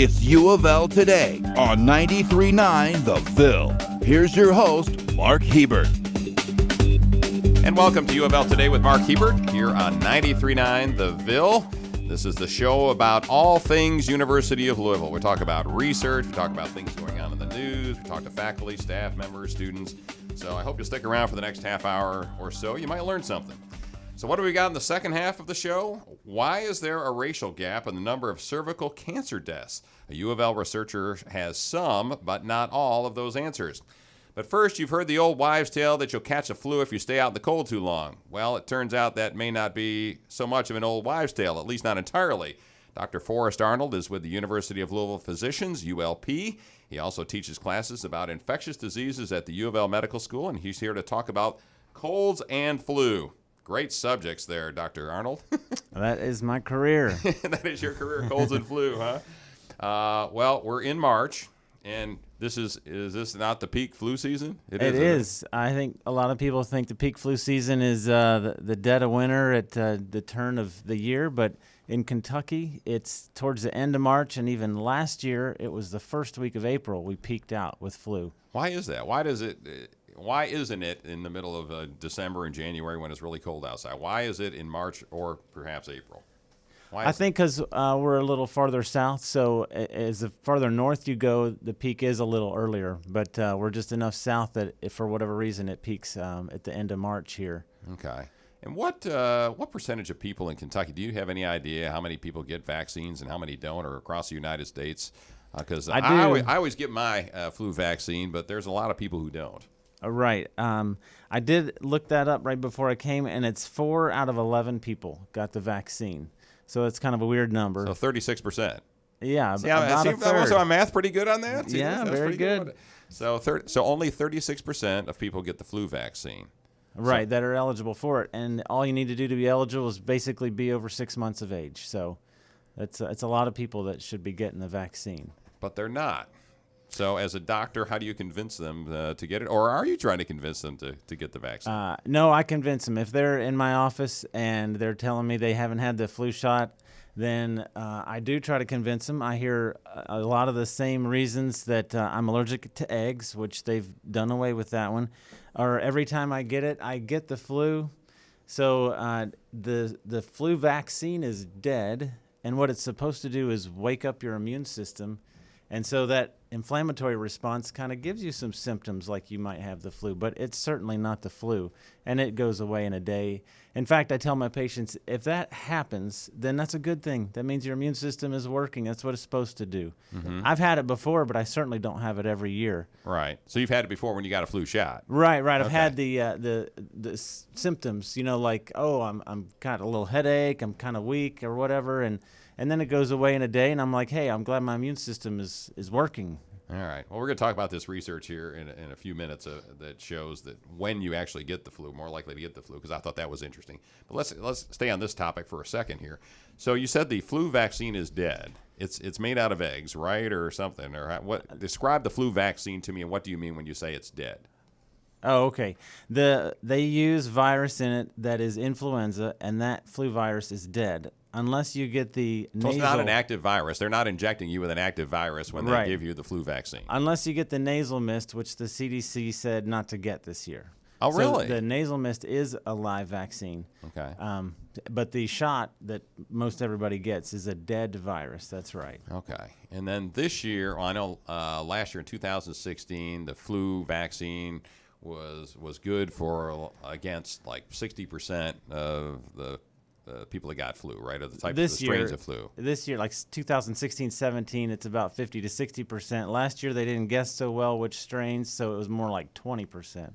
It's UofL Today on 93.9 The Ville. Here's your host, Mark Hebert. And welcome to UofL Today with Mark Hebert here on 93.9 The Ville. This is the show about all things University of Louisville. We talk about research, we talk about things going on in the news, we talk to faculty, staff members, students. So I hope you'll stick around for the next half hour or so. You might learn something. So what do we got in the second half of the show? Why is there a racial gap in the number of cervical cancer deaths? A UofL researcher has some, but not all, of those answers. But first, you've heard the old wives' tale that you'll catch a flu if you stay out in the cold too long. Well, it turns out that may not be so much of an old wives' tale, at least not entirely. Dr. Forrest Arnold is with the University of Louisville Physicians, ULP. He also teaches classes about infectious diseases at the UofL Medical School, and he's here to talk about colds and flu. Great subjects there, Dr. Arnold. That is my career. That is your career, colds and flu, huh? Well, we're in March, and is this not the peak flu season? It is. I think a lot of people think the peak flu season is the dead of winter at the turn of the year, but in Kentucky, it's towards the end of March, and even last year, it was the first week of April we peaked out with flu. Why is that? Why isn't it in the middle of December and January when it's really cold outside? Why is it in March or perhaps April? I think because we're a little farther south, so as the farther north you go, the peak is a little earlier. But we're just enough south that if for whatever reason it peaks at the end of March here. Okay. And what percentage of people in Kentucky, do you have any idea how many people get vaccines and how many don't, or across the United States? Because I always get my flu vaccine, but there's a lot of people who don't. Right. I did look that up right before I came, and it's 4 out of 11 people got the vaccine. So it's kind of a weird number. So 36%. Yeah, See, about a third. So I'm math pretty good on that? See, yeah, very good. So only 36% of people get the flu vaccine. Right, that are eligible for it. And all you need to do to be eligible is basically be over 6 months of age. So it's a lot of people that should be getting the vaccine. But they're not. So as a doctor, how do you convince them to get it? Or are you trying to convince them to get the vaccine? No, I convince them. If they're in my office and they're telling me they haven't had the flu shot, then I do try to convince them. I hear a lot of the same reasons that I'm allergic to eggs, which they've done away with that one. Or every time I get it, I get the flu. So the flu vaccine is dead, and what it's supposed to do is wake up your immune system. And so that inflammatory response kind of gives you some symptoms like you might have the flu, but it's certainly not the flu, and it goes away in a day. In fact, I tell my patients, if that happens, then that's a good thing. That means your immune system is working. That's what it's supposed to do. Mm-hmm. I've had it before, but I certainly don't have it every year. Right. So you've had it before when you got a flu shot. Right. I've had the symptoms, like, I'm got a little headache, I'm kind of weak or whatever, and then it goes away in a day, and I'm like, hey, I'm glad my immune system is working. All right. Well, we're going to talk about this research here in a few minutes that shows that when you actually get the flu, more likely to get the flu, because I thought that was interesting. But let's stay on this topic for a second here. So you said the flu vaccine is dead. It's made out of eggs, right, or something? Or what? Describe the flu vaccine to me, and what do you mean when you say it's dead? Oh, okay. They use virus in it that is influenza, and that flu virus is dead. Unless you get the nasal... So it's not an active virus. They're not injecting you with an active virus when they give you the flu vaccine. Unless you get the nasal mist, which the CDC said not to get this year. Oh, really? So the nasal mist is a live vaccine. Okay. But the shot that most everybody gets is a dead virus. That's right. Okay. And then this year, I know last year in 2016, the flu vaccine was good for against like 60% of the people that got flu, right? Or the types of strains of flu. This year, like 2016-17, it's about 50 to 60%. Last year, they didn't guess so well which strains, so it was more like 20%. And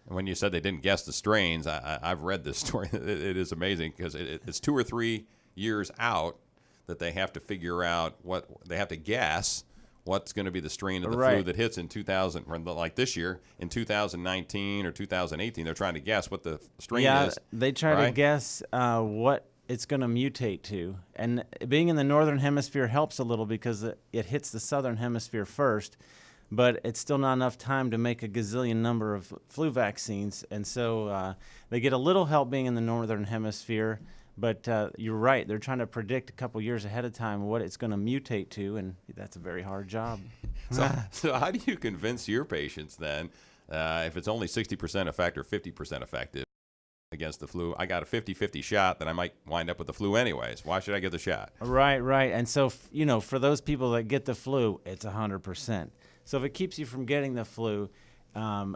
when you said they didn't guess the strains, I've read this story. It is amazing because it's 2 or 3 years out that they have to figure out they have to guess what's going to be the strain of the flu that hits in 2000, like this year, in 2019 or 2018. They're trying to guess what the strain is. Yeah, they try to guess what it's going to mutate to. And being in the northern hemisphere helps a little because it hits the southern hemisphere first, but it's still not enough time to make a gazillion number of flu vaccines. And so they get a little help being in the northern hemisphere, But you're right. They're trying to predict a couple years ahead of time what it's going to mutate to, and that's a very hard job. So how do you convince your patients then, if it's only 60% effective or 50% effective against the flu, I got a 50-50 shot that I might wind up with the flu anyways. Why should I get the shot? Right. And so, for those people that get the flu, it's 100%. So if it keeps you from getting the flu,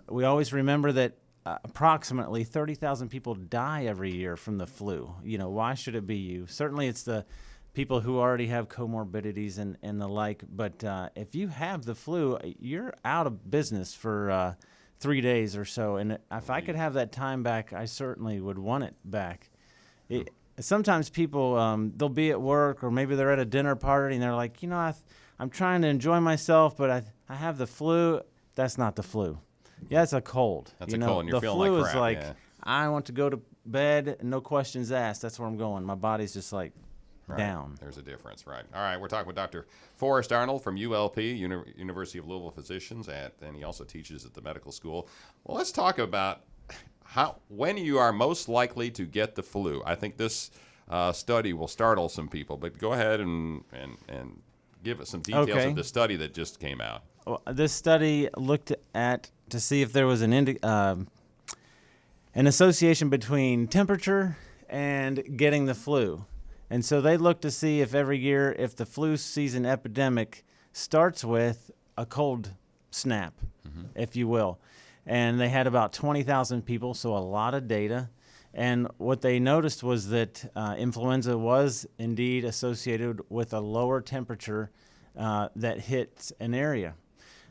we always remember that approximately 30,000 people die every year from the flu. Why should it be you? Certainly it's the people who already have comorbidities and the like. But if you have the flu, you're out of business for 3 days or so. And if I could have that time back, I certainly would want it back. Sometimes people, they'll be at work or maybe they're at a dinner party and they're like, I'm trying to enjoy myself, but I have the flu. That's not the flu. Yeah, it's a cold. That's a cold, and you're feeling like crap. The flu is like, I want to go to bed, no questions asked. That's where I'm going. My body's just like down. There's a difference, right? All right, we're talking with Dr. Forrest Arnold from ULP, University of Louisville Physicians, and he also teaches at the medical school. Well, let's talk about when you are most likely to get the flu. I think this study will startle some people, but go ahead and give us some details of the study that just came out. Well, this study looked at to see if there was an association between temperature and getting the flu. And so they looked to see if every year, if the flu season epidemic starts with a cold snap, if you will. And they had about 20,000 people, so a lot of data. And what they noticed was that influenza was indeed associated with a lower temperature that hits an area.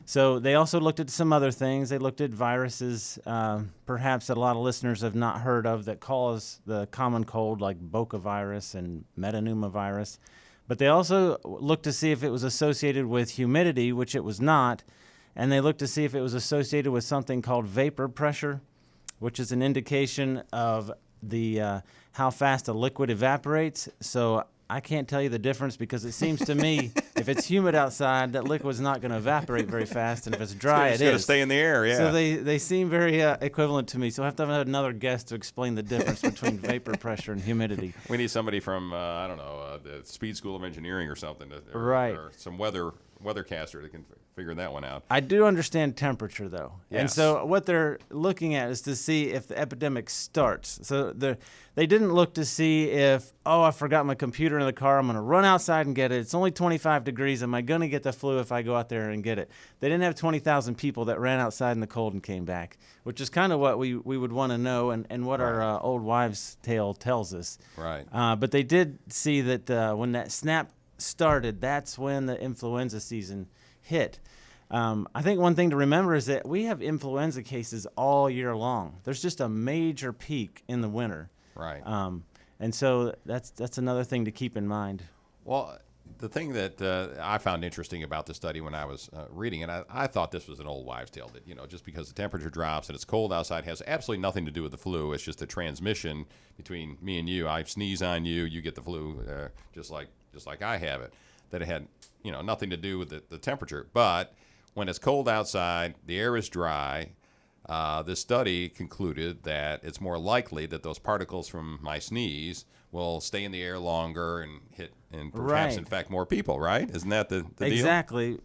So they also looked at some other things. They looked at viruses, perhaps that a lot of listeners have not heard of, that cause the common cold, like Boca virus and metapneumovirus. But they also looked to see if it was associated with humidity, which it was not. And they looked to see if it was associated with something called vapor pressure, which is an indication of the how fast a liquid evaporates. So I can't tell you the difference, because it seems to me if it's humid outside, that liquid's not going to evaporate very fast, and if it's dry, it's going to stay in the air. Yeah. So they seem very equivalent to me. So I have to have another guest to explain the difference between vapor pressure and humidity. We need somebody from the Speed School of Engineering or something, or some weathercaster that can figure that one out. I do understand temperature, though. Yes. And so what they're looking at is to see if the epidemic starts. So they didn't look to see if, I forgot my computer in the car, I'm going to run outside and get it. It's only 25 degrees. Am I going to get the flu if I go out there and get it? They didn't have 20,000 people that ran outside in the cold and came back, which is kind of what we would want to know and what our old wives' tale tells us. Right. But they did see that when that snap started, that's when the influenza season hit. I think one thing to remember is that we have influenza cases all year long. There's just a major peak in the winter. Right. And so that's another thing to keep in mind. Well, the thing that I found interesting about the study when I was reading it, I thought this was an old wives' tale, that just because the temperature drops and it's cold outside has absolutely nothing to do with the flu. It's just a transmission between me and you. I sneeze on you, you get the flu, just like I have it. That it had nothing to do with the temperature. But when it's cold outside, the air is dry. This study concluded that it's more likely that those particles from my sneeze will stay in the air longer and hit and perhaps infect more people, right? Isn't that the deal? Exactly.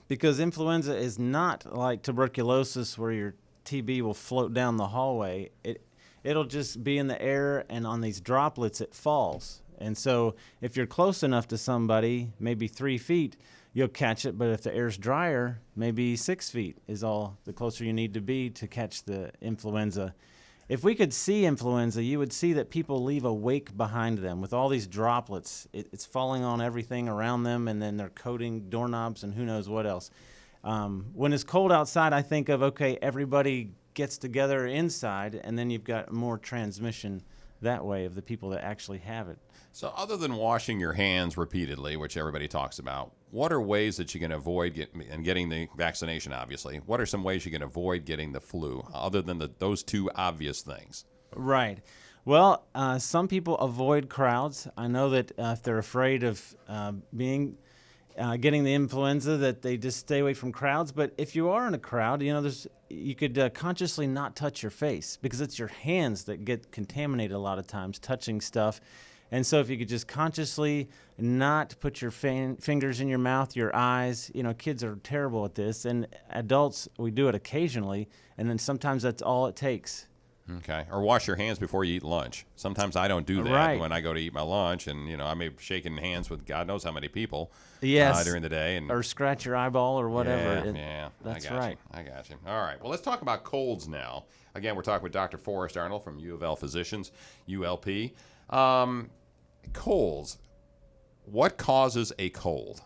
Because influenza is not like tuberculosis where your TB will float down the hallway. It'll just be in the air, and on these droplets it falls. And so if you're close enough to somebody, maybe 3 feet, you'll catch it. But if the air's drier, maybe 6 feet is all the closer you need to be to catch the influenza. If we could see influenza, you would see that people leave a wake behind them with all these droplets. It's falling on everything around them, and then they're coating doorknobs and who knows what else. When it's cold outside, I think of, everybody gets together inside, and then you've got more transmission that way of the people that actually have it. So other than washing your hands repeatedly, which everybody talks about, what are ways that you can avoid getting the vaccination, obviously? What are some ways you can avoid getting the flu, other than those two obvious things? Right. Well, some people avoid crowds. I know that if they're afraid of being getting the influenza, that they just stay away from crowds. But if you are in a crowd, you could consciously not touch your face, because it's your hands that get contaminated a lot of times touching stuff. And so if you could just consciously not put your fingers in your mouth, your eyes, kids are terrible at this, and adults, we do it occasionally, and then sometimes that's all it takes. Okay. Or wash your hands before you eat lunch. Sometimes I don't do that Right. when I go to eat my lunch, and I may be shaking hands with God knows how many people Yes. during the day. Or scratch your eyeball or whatever. Yeah, That's I got right. You. I got you. All right. Well, let's talk about colds now. Again, we're talking with Dr. Forrest Arnold from UofL Physicians, ULP. Colds. What causes a cold?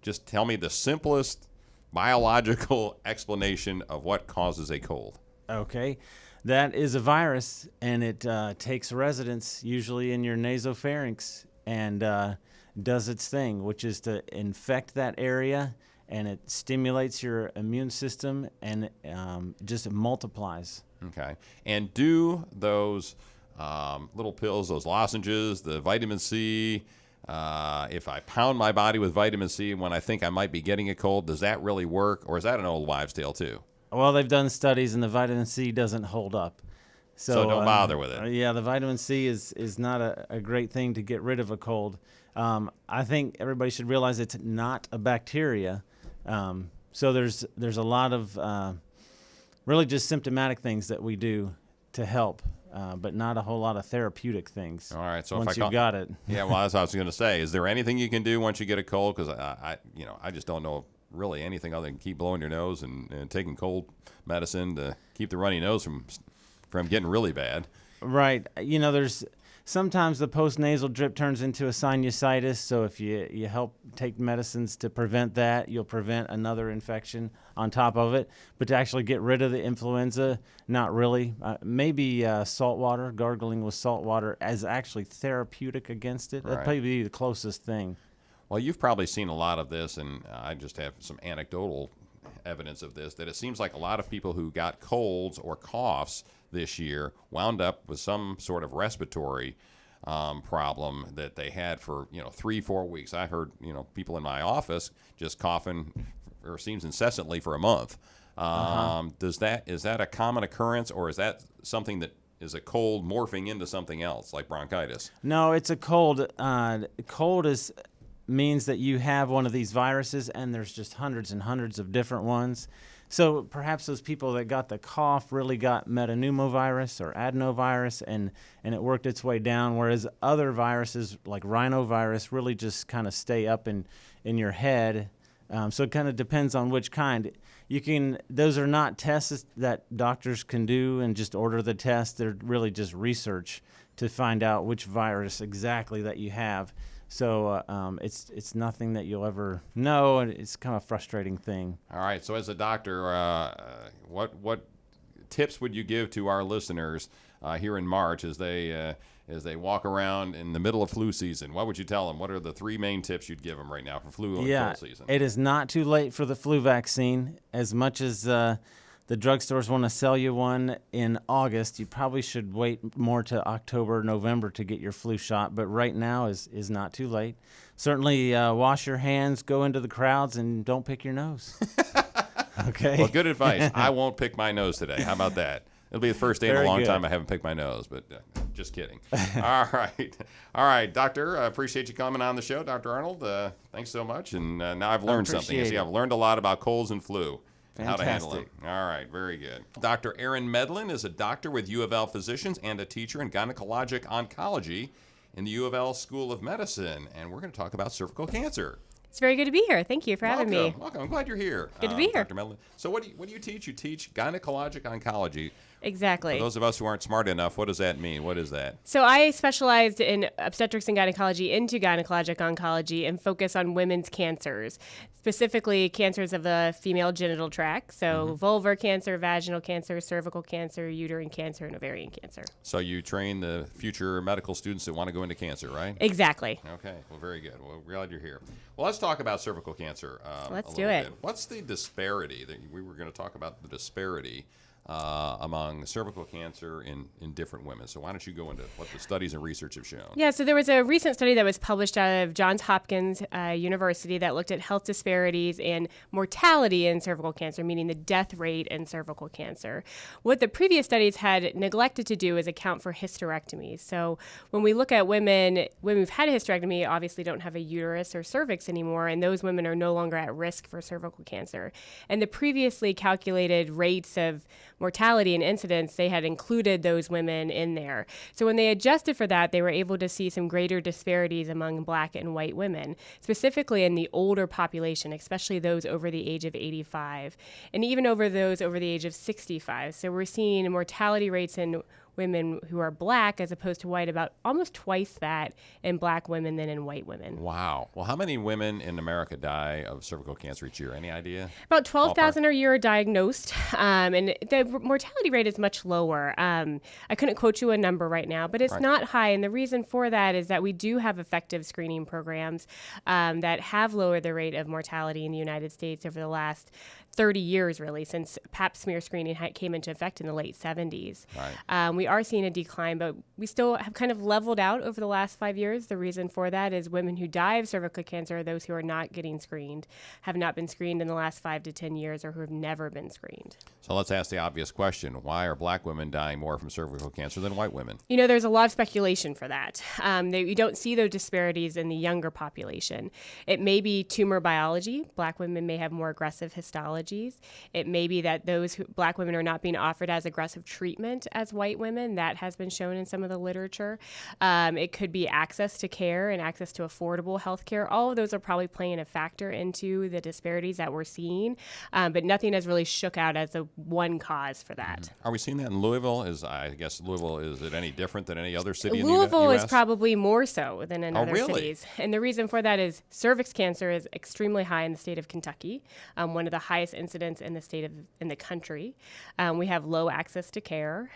Just tell me the simplest biological explanation of what causes a cold. Okay. That is a virus, and it takes residence usually in your nasopharynx and does its thing, which is to infect that area, and it stimulates your immune system, and just multiplies. Okay. And do those little pills, those lozenges, the vitamin C, if I pound my body with vitamin C when I think I might be getting a cold, does that really work, or is that an old wives' tale too? Well, they've done studies, and the vitamin C doesn't hold up. So don't bother with it. Yeah, the vitamin C is not a great thing to get rid of a cold. I think everybody should realize it's not a bacteria. So there's a lot of really just symptomatic things that we do to help, but not a whole lot of therapeutic things. All right. So once if I you got it. Yeah, well, that's what I was going to say. Is there anything you can do once you get a cold? Because I just don't know really anything other than keep blowing your nose and taking cold medicine to keep the runny nose from getting really bad. Right. There's sometimes the postnasal drip turns into a sinusitis, so if you help take medicines to prevent that, you'll prevent another infection on top of it. But to actually get rid of the influenza, not really. Maybe salt water, gargling with salt water, as actually therapeutic against it. That'd Right. probably be the closest thing. Well, you've probably seen a lot of this, and I just have some anecdotal evidence of this, that it seems like a lot of people who got colds or coughs this year wound up with some sort of respiratory problem that they had for 3-4 weeks. I heard people in my office just coughing, or seems incessantly, for a month. Is that a common occurrence, or is that something that is a cold morphing into something else like bronchitis? No, it's a cold. Cold means that you have one of these viruses, and there's just hundreds and hundreds of different ones. So perhaps those people that got the cough really got metapneumovirus or adenovirus, and it worked its way down, whereas other viruses like rhinovirus really just kind of stay up in your head. So it kind of depends on which kind. Those are not tests that doctors can do and just order the test. They're really just research to find out which virus exactly that you have. So it's nothing that you'll ever know, and it's kind of a frustrating thing. All right. So as a doctor, what tips would you give to our listeners here in March as they walk around in the middle of flu season? What would you tell them? What are the 3 main tips you'd give them right now for flu and cold season? It is not too late for the flu vaccine. As much as the drugstores want to sell you one in August, you probably should wait more to October, November to get your flu shot. But right now is not too late. Certainly wash your hands, go into the crowds, and don't pick your nose. Okay. Well, good advice. I won't pick my nose today. How about that? It'll be the first day in a long time I haven't picked my nose, but just kidding. All right, Doctor. I appreciate you coming on the show, Dr. Arnold. Thanks so much. And now I've learned something. You see, I've learned a lot about colds and flu. How to handle them. All right, very good. Dr. Aaron Medlin is a doctor with UofL Physicians and a teacher in gynecologic oncology in the UofL School of Medicine, and we're going to talk about cervical cancer. It's very good to be here. Thank you for having me. Welcome. I'm glad you're here. Good to be here. Dr. Medlin. So what do you teach? You teach gynecologic oncology. Exactly. For those of us who aren't smart enough, what does that mean? What is that? So I specialized in obstetrics and gynecology into gynecologic oncology and focus on women's cancers, specifically cancers of the female genital tract. So vulvar cancer, vaginal cancer, cervical cancer, uterine cancer, and ovarian cancer. So you train the future medical students that want to go into cancer, right? Exactly. Okay. Well, very good. Well, we're glad you're here. Well, let's talk about cervical cancer. Let's a do little it. bit. What's the disparity? We were going to talk about the disparity among cervical cancer in different women. So why don't you go into what the studies and research have shown? Yeah, so there was a recent study that was published out of Johns Hopkins University that looked at health disparities and mortality in cervical cancer, meaning the death rate in cervical cancer. What the previous studies had neglected to do is account for hysterectomies. So when we look at women who've had a hysterectomy, obviously don't have a uterus or cervix anymore, and those women are no longer at risk for cervical cancer. And the previously calculated rates of mortality and incidence, they had included those women in there. So when they adjusted for that, they were able to see some greater disparities among Black and white women, specifically in the older population, especially those over the age of 85, and even over those over the age of 65. So we're seeing mortality rates in women who are Black as opposed to white about almost twice that in Black women than in white women. Wow. Well, how many women in America die of cervical cancer each year? Any idea? About 12,000 a year are diagnosed, and the mortality rate is much lower. I couldn't quote you a number right now, but it's not high, and the reason for that is that we do have effective screening programs that have lowered the rate of mortality in the United States over the last 30 years, really, since Pap smear screening came into effect in the late 70s. Right. We are seeing a decline, but we still have kind of leveled out over the last 5 years. The reason for that is women who die of cervical cancer are those who are not getting screened, have not been screened in the last 5 to 10 years, or who have never been screened. So let's ask the obvious question. Why are Black women dying more from cervical cancer than white women? You know, there's a lot of speculation for that. You don't see those disparities in the younger population. It may be tumor biology. Black women may have more aggressive histologies. It may be that Black women are not being offered as aggressive treatment as white women. That has been shown in some of the literature. It could be access to care and access to affordable health care. All of those are probably playing a factor into the disparities that we're seeing, but nothing has really shook out as a one cause for that. Are we seeing that in Louisville? Is it any different than any other city in the Louisville U.S.? is probably more so than in other really? cities. And the reason for that is cervix cancer is extremely high in the state of Kentucky, one of the highest incidents in the country. We have low access to care,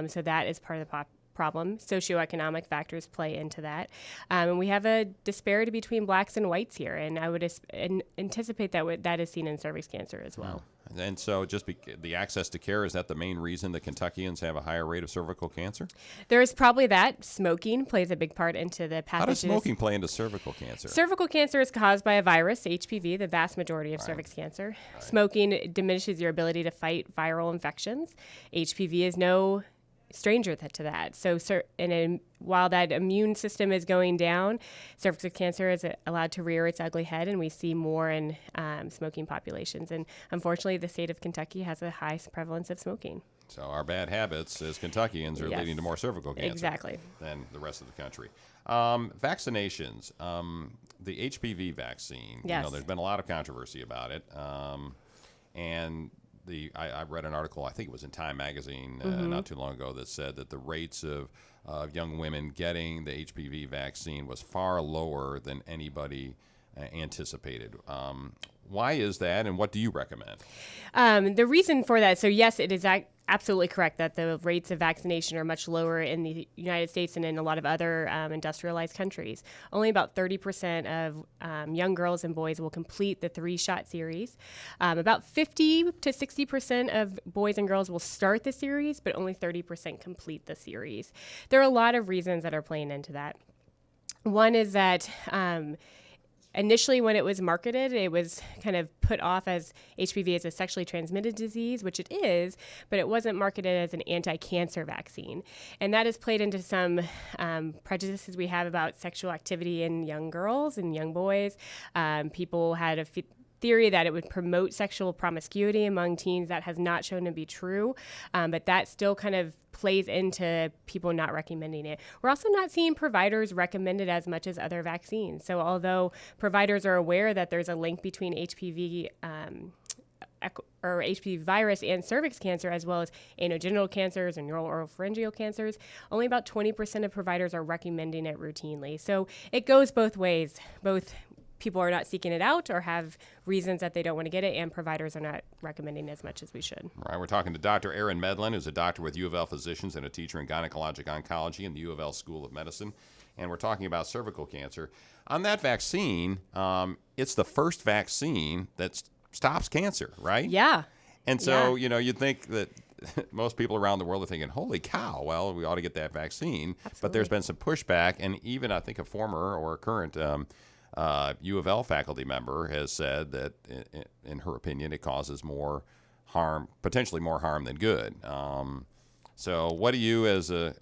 so that is part of the problem. Socioeconomic factors play into that. And we have a disparity between Blacks and whites here, and I would anticipate that is seen in cervix cancer as well. And so just the access to care, is that the main reason that Kentuckians have a higher rate of cervical cancer? There is probably that. Smoking plays a big part into the pathogens. How does smoking play into cervical cancer? Cervical cancer is caused by a virus, HPV, the vast majority of cervix cancer. Smoking diminishes your ability to fight viral infections. HPV is no stranger to that. So, while that immune system is going down, cervical cancer is allowed to rear its ugly head, and we see more in smoking populations. And unfortunately, the state of Kentucky has a high prevalence of smoking. So our bad habits as Kentuckians are leading to more cervical cancer than the rest of the country. Vaccinations, the HPV vaccine, there's been a lot of controversy about it. And I read an article, I think it was in Time magazine not too long ago, that said that the rates of young women getting the HPV vaccine was far lower than anybody anticipated. Why is that, and what do you recommend? The reason for that, so yes, it is absolutely correct that the rates of vaccination are much lower in the United States and in a lot of other industrialized countries. Only about 30% of young girls and boys will complete the 3-shot series. About 50 to 60% of boys and girls will start the series, but only 30% complete the series. There are a lot of reasons that are playing into that. One is that initially, when it was marketed, it was kind of put off as HPV as a sexually transmitted disease, which it is, but it wasn't marketed as an anti-cancer vaccine. And that has played into some prejudices we have about sexual activity in young girls and young boys. People had a theory that it would promote sexual promiscuity among teens. That has not shown to be true, but that still kind of plays into people not recommending it. We're also not seeing providers recommend it as much as other vaccines. So although providers are aware that there's a link between HPV or HPV virus and cervix cancer, as well as anogenital cancers and neurooropharyngeal cancers, only about 20% of providers are recommending it routinely. So it goes both ways. Both people are not seeking it out or have reasons that they don't want to get it, and providers are not recommending as much as we should. All right, we're talking to Dr. Erin Medlin, who's a doctor with UofL Physicians and a teacher in gynecologic oncology in the UofL School of Medicine, and we're talking about cervical cancer. On that vaccine, it's the first vaccine that stops cancer, right? Yeah. And so, you'd think that most people around the world are thinking, holy cow, well, we ought to get that vaccine. Absolutely. But there's been some pushback, and even I think a former or a current UofL faculty member has said that, in her opinion, it causes more harm, potentially more harm than good. So what do you, as a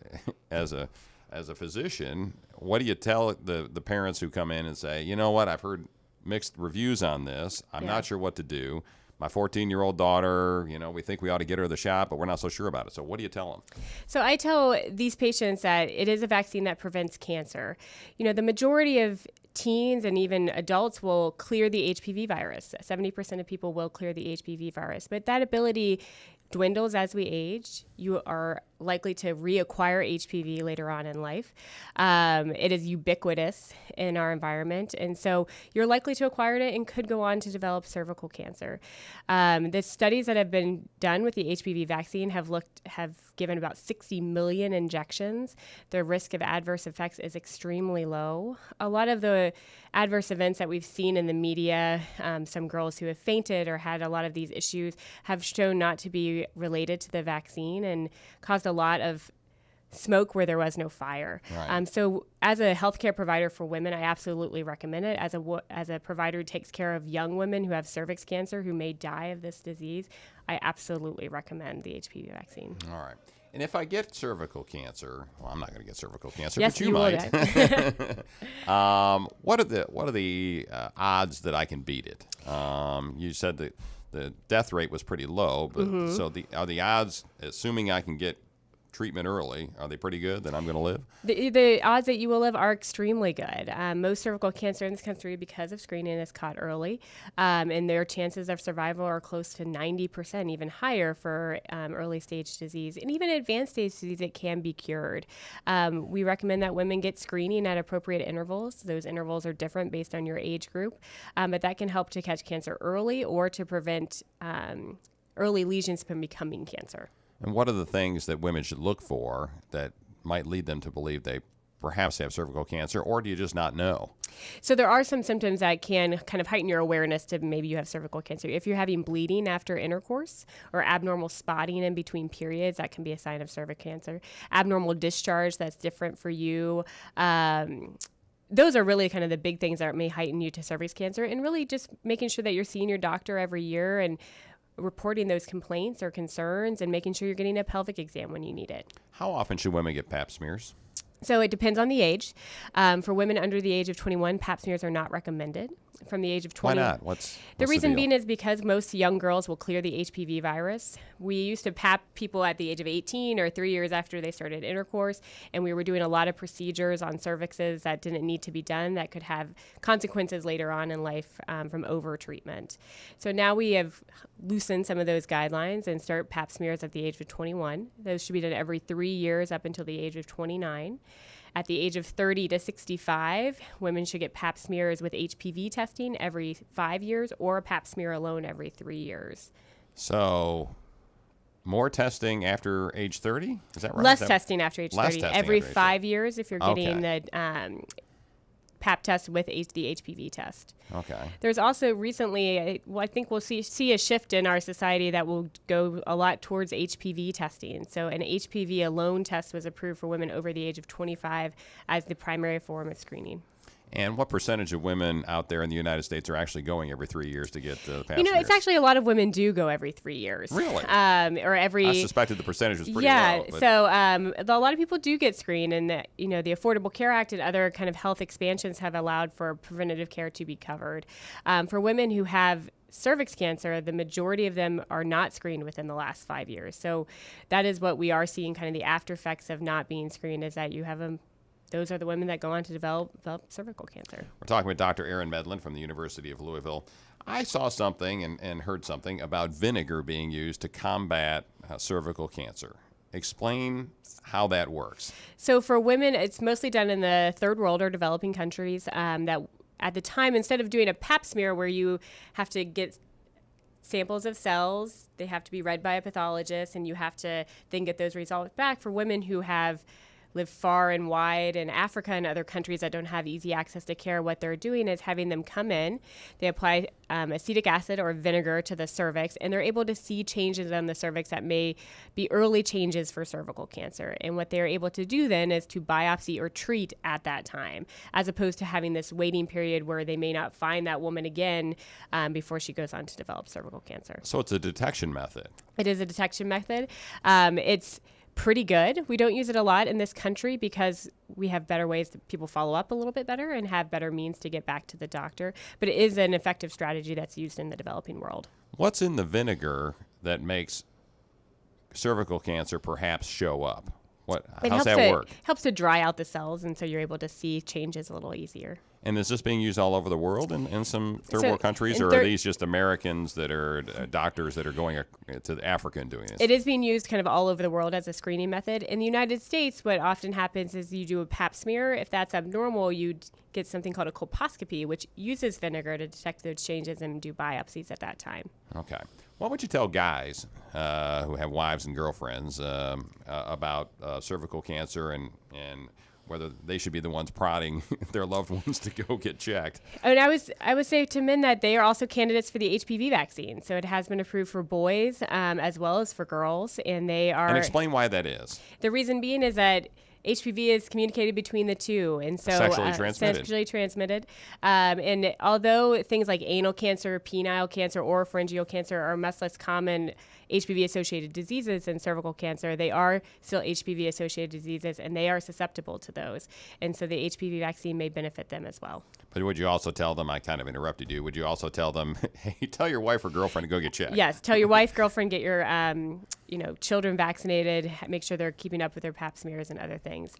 physician, what do you tell the parents who come in and say, you know what, I've heard mixed reviews on this. I'm not sure what to do. My 14-year-old daughter, we think we ought to get her the shot, but we're not so sure about it. So what do you tell them? So I tell these patients that it is a vaccine that prevents cancer. The majority of teens and even adults will clear the HPV virus. 70% of people will clear the HPV virus, but that ability dwindles as we age. You are likely to reacquire HPV later on in life. It is ubiquitous in our environment, and so you're likely to acquire it and could go on to develop cervical cancer. The studies that have been done with the HPV vaccine have given about 60 million injections. The risk of adverse effects is extremely low. A lot of the adverse events that we've seen in the media, some girls who have fainted or had a lot of these issues, have shown not to be related to the vaccine and caused a lot of smoke where there was no fire. Right. So as a healthcare provider for women, I absolutely recommend it. As a provider who takes care of young women who have cervix cancer who may die of this disease, I absolutely recommend the HPV vaccine. All right. And if I get cervical cancer, well, I'm not going to get cervical cancer, Yes, but you you will might. What are the odds that I can beat it? You said that the death rate was pretty low, but so are the odds, assuming I can get treatment early, are they pretty good that I'm going to live? The odds that you will live are extremely good. Most cervical cancer in this country, because of screening, is caught early, and their chances of survival are close to 90%, even higher for early stage disease. And even advanced stage disease, it can be cured. We recommend that women get screening at appropriate intervals. Those intervals are different based on your age group, but that can help to catch cancer early or to prevent early lesions from becoming cancer. And what are the things that women should look for that might lead them to believe they perhaps have cervical cancer, or do you just not know? So there are some symptoms that can kind of heighten your awareness to maybe you have cervical cancer. If you're having bleeding after intercourse or abnormal spotting in between periods, that can be a sign of cervical cancer. Abnormal discharge, that's different for you. Those are really kind of the big things that may heighten you to cervix cancer, and really just making sure that you're seeing your doctor every year and reporting those complaints or concerns and making sure you're getting a pelvic exam when you need it. How often should women get pap smears? So it depends on the age. For women under the age of 21, pap smears are not recommended. From the age of 20. Why not? What's the reason deal? being is because most young girls will clear the HPV virus. We used to pap people at the age of 18 or 3 years after they started intercourse, and we were doing a lot of procedures on cervixes that didn't need to be done that could have consequences later on in life from over-treatment. So now we have loosened some of those guidelines and start pap smears at the age of 21. Those should be done every 3 years up until the age of 29. At the age of 30 to 65, women should get pap smears with HPV testing every 5 years or a pap smear alone every 3 years. So more testing after age 30? Is that right? Less testing after age 30. Every after age 5 years if you're getting Okay. the pap test with the HPV test. Okay. There's also recently, I think we'll see a shift in our society that will go a lot towards HPV testing. So an HPV alone test was approved for women over the age of 25 as the primary form of screening. And what percentage of women out there in the United States are actually going every 3 years to get the pap You know, smears? it's actually a lot of women do go every 3 years. Really? Or every. I suspected the percentage was pretty yeah, low. But so a lot of people do get screened, and the Affordable Care Act and other kind of health expansions have allowed for preventative care to be covered. For women who have cervix cancer, the majority of them are not screened within the last 5 years. So that is what we are seeing, kind of the after effects of not being screened, is that you have those are the women that go on to develop cervical cancer. We're talking with Dr. Erin Medlin from the University of Louisville. I saw something and heard something about vinegar being used to combat cervical cancer. Explain how that works. So for women, it's mostly done in the third world or developing countries that at the time, instead of doing a pap smear where you have to get samples of cells, they have to be read by a pathologist, and you have to then get those results back. For women who have live far and wide in Africa and other countries that don't have easy access to care, what they're doing is having them come in. They apply acetic acid or vinegar to the cervix, and they're able to see changes on the cervix that may be early changes for cervical cancer. And what they're able to do then is to biopsy or treat at that time, as opposed to having this waiting period where they may not find that woman again before she goes on to develop cervical cancer. So it's a detection method. It is a detection method. It's pretty good. We don't use it a lot in this country because we have better ways that people follow up a little bit better and have better means to get back to the doctor. But it is an effective strategy that's used in the developing world. What's in the vinegar that makes cervical cancer perhaps show up? How's that work? It helps to dry out the cells, and so you're able to see changes a little easier. And is this being used all over the world in some third world countries, or are these just Americans that are doctors that are going to Africa and doing this? It is being used kind of all over the world as a screening method. In the United States, what often happens is you do a pap smear. If that's abnormal, you get something called a colposcopy, which uses vinegar to detect those changes and do biopsies at that time. Okay. What would you tell guys who have wives and girlfriends about cervical cancer and whether they should be the ones prodding their loved ones to go get checked? And I would say to men that they are also candidates for the HPV vaccine. So it has been approved for boys as well as for girls, and they are. And explain why that is. The reason being is that HPV is communicated between the two, and so sexually transmitted. And although things like anal cancer, penile cancer, or pharyngeal cancer are much less common HPV-associated diseases than cervical cancer, they are still HPV-associated diseases, and they are susceptible to those. And so the HPV vaccine may benefit them as well. But would you also tell them, I kind of interrupted you, would you also tell them, hey, tell your wife or girlfriend to go get checked? Yes, tell your wife, girlfriend, get your children vaccinated, make sure they're keeping up with their pap smears and other things.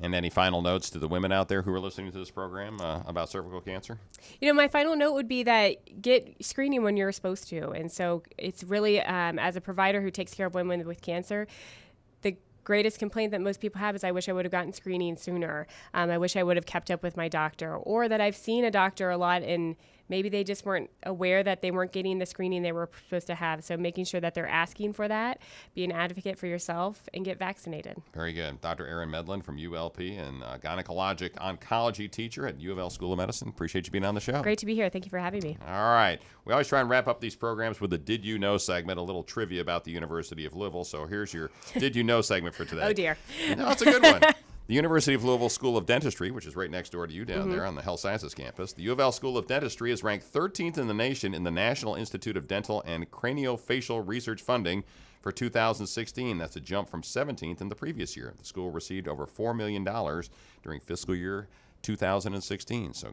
And any final notes to the women out there who are listening to this program about cervical cancer? My final note would be that get screening when you're supposed to. And so it's really, as a provider who takes care of women with cancer, the greatest complaint that most people have is, I wish I would have gotten screening sooner. I wish I would have kept up with my doctor, or that I've seen a doctor a lot and maybe they just weren't aware that they weren't getting the screening they were supposed to have. So making sure that they're asking for that, be an advocate for yourself, and get vaccinated. Very good. Dr. Erin Medlin from ULP and gynecologic oncology teacher at UofL School of Medicine. Appreciate you being on the show. Great to be here. Thank you for having me. All right. We always try and wrap up these programs with a Did You Know segment, a little trivia about the University of Louisville. So here's your Did You Know segment for today. Oh, dear. No, it's a good one. The University of Louisville School of Dentistry, which is right next door to you down there on the Health Sciences campus, the UofL School of Dentistry is ranked 13th in the nation in the National Institute of Dental and Craniofacial Research funding for 2016. That's a jump from 17th in the previous year. The school received over $4 million during fiscal year 2016. So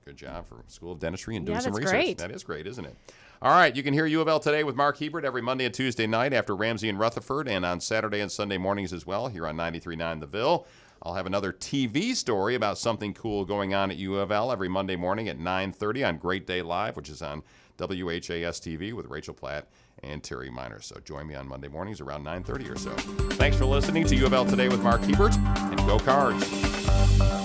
good job for School of Dentistry and doing some research. Great. That is great, isn't it? All right, you can hear UofL Today with Mark Hebert every Monday and Tuesday night after Ramsey and Rutherford, and on Saturday and Sunday mornings as well here on 93.9 The Ville. I'll have another TV story about something cool going on at UofL every Monday morning at 9:30 on Great Day Live, which is on WHAS TV with Rachel Platt and Terry Miner. So join me on Monday mornings around 9:30 or so. Thanks for listening to UofL Today with Mark Hebert, and go Cards.